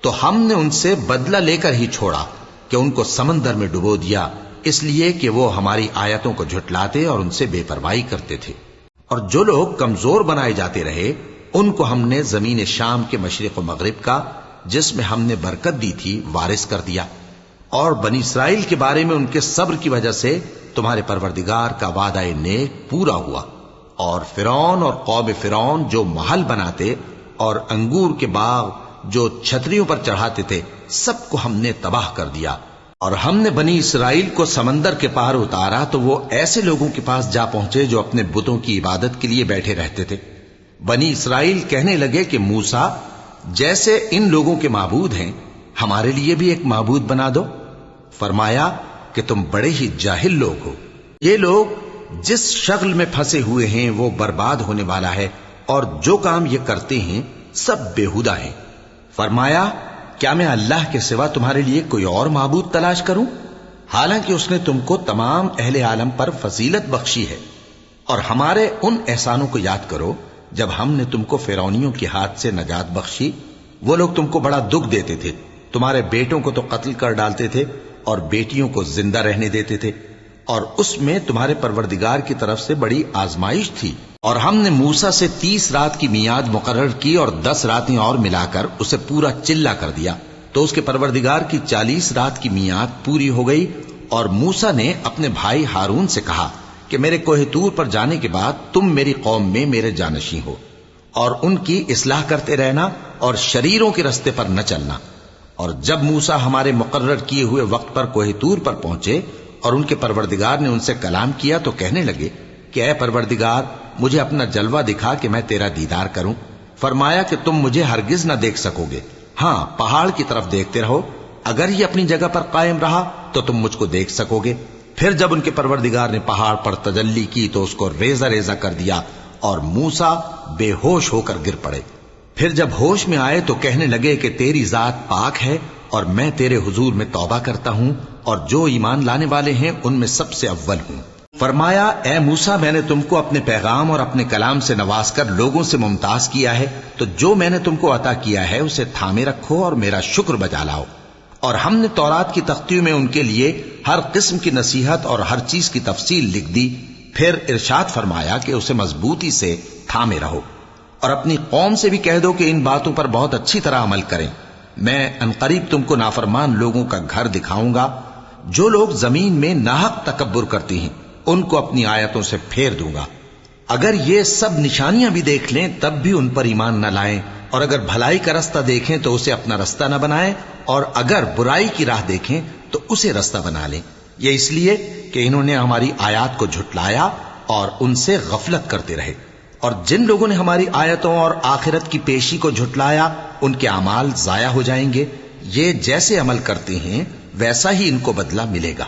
تو ہم نے ان سے بدلہ لے کر ہی چھوڑا کہ ان کو سمندر میں ڈبو دیا، اس لیے کہ وہ ہماری آیتوں کو جھٹلاتے اور ان سے بے پرواہی کرتے تھے۔ اور جو لوگ کمزور بنائے جاتے رہے ان کو ہم نے زمین شام کے مشرق و مغرب کا، جس میں ہم نے برکت دی تھی، وارث کر دیا۔ اور بنی اسرائیل کے بارے میں ان کے صبر کی وجہ سے تمہارے پروردگار کا وعدہ نیک پورا ہوا۔ اور فرعون اور قوم فرعون جو محل بناتے اور انگور کے باغ جو چھتریوں پر چڑھاتے تھے، سب کو ہم نے تباہ کر دیا۔ اور ہم نے بنی اسرائیل کو سمندر کے پار اتارا تو وہ ایسے لوگوں کے پاس جا پہنچے جو اپنے بتوں کی عبادت کے لیے بیٹھے رہتے تھے۔ بنی اسرائیل کہنے لگے کہ موسیٰ، جیسے ان لوگوں کے معبود ہیں، ہمارے لیے بھی ایک معبود بنا دو۔ فرمایا کہ تم بڑے ہی جاہل لوگ ہو، یہ لوگ جس شغل میں پھنسے ہوئے ہیں وہ برباد ہونے والا ہے، اور جو کام یہ کرتے ہیں سب بےہودہ ہیں۔ فرمایا کیا میں اللہ کے سوا تمہارے لیے کوئی اور معبود تلاش کروں، حالانکہ اس نے تم کو تمام اہل عالم پر فضیلت بخشی ہے۔ اور ہمارے ان احسانوں کو یاد کرو جب ہم نے تم کو فرعونیوں کے ہاتھ سے نجات بخشی۔ وہ لوگ تم کو بڑا دکھ دیتے تھے، تمہارے بیٹوں کو تو قتل کر ڈالتے تھے اور بیٹیوں کو زندہ رہنے دیتے تھے، اور اس میں تمہارے پروردگار کی طرف سے بڑی آزمائش تھی۔ اور ہم نے موسیٰ سے 30 رات کی میعاد مقرر کی اور 10 راتیں اور ملا کر اسے پورا چلہ کر دیا، تو اس کے پروردگار کی 40 رات کی میعاد پوری ہو گئی۔ اور موسیٰ نے اپنے بھائی ہارون سے کہا کہ میرے کوہ طور پر جانے کے بعد تم میری قوم میں میرے جانشین ہو، اور ان کی اصلاح کرتے رہنا اور شریروں کے رستے پر نہ چلنا۔ اور جب موسیٰ ہمارے مقرر کیے ہوئے وقت پر کوہ طور پر پہنچے اور ان کے پروردگار نے ان سے کلام کیا تو کہنے لگے کہ اے پروردگار، مجھے اپنا جلوہ دکھا کہ میں تیرا دیدار کروں۔ فرمایا کہ تم مجھے ہرگز نہ دیکھ سکو گے، ہاں پہاڑ کی طرف دیکھتے رہو، اگر یہ اپنی جگہ پر قائم رہا تو تم مجھ کو دیکھ سکو گے۔ پھر جب ان کے پروردگار نے پہاڑ پر تجلی کی تو اس کو ریزہ ریزہ کر دیا اور موسیٰ بے ہوش ہو کر گر پڑے۔ پھر جب ہوش میں آئے تو کہنے لگے کہ تیری ذات پاک ہے اور میں تیرے حضور میں توبہ کرتا ہوں، اور جو ایمان لانے والے ہیں ان میں سب سے اول ہوں۔ فرمایا اے موسیٰ، میں نے تم کو اپنے پیغام اور اپنے کلام سے نواز کر لوگوں سے ممتاز کیا ہے، تو جو میں نے تم کو عطا کیا ہے اسے تھامے رکھو اور میرا شکر بجا لاؤ۔ اور ہم نے تورات کی تختیوں میں ان کے لیے ہر قسم کی نصیحت اور ہر چیز کی تفصیل لکھ دی۔ پھر ارشاد فرمایا کہ اسے مضبوطی سے تھامے رہو، اور اپنی قوم سے بھی کہہ دو کہ ان باتوں پر بہت اچھی طرح عمل کریں۔ میں انقریب تم کو نافرمان لوگوں کا گھر دکھاؤں گا، جو لوگ زمین میں ناحق تکبر کرتی ہیں ان کو اپنی آیتوں سے پھیر دوں گا۔ اگر یہ سب نشانیاں بھی دیکھ لیں تب بھی ان پر ایمان نہ لائیں، اور اگر بھلائی کا رستہ دیکھیں تو اسے اپنا رستہ نہ بنائیں، اور اگر برائی کی راہ دیکھیں تو اسے رستہ بنا لیں۔ یہ اس لیے کہ انہوں نے ہماری آیات کو جھٹلایا اور ان سے غفلت کرتے رہے۔ اور جن لوگوں نے ہماری آیتوں اور آخرت کی پیشی کو جھٹلایا ان کے اعمال ضائع ہو جائیں گے۔ یہ جیسے عمل کرتے ہیں ویسا ہی ان کو بدلہ ملے گا۔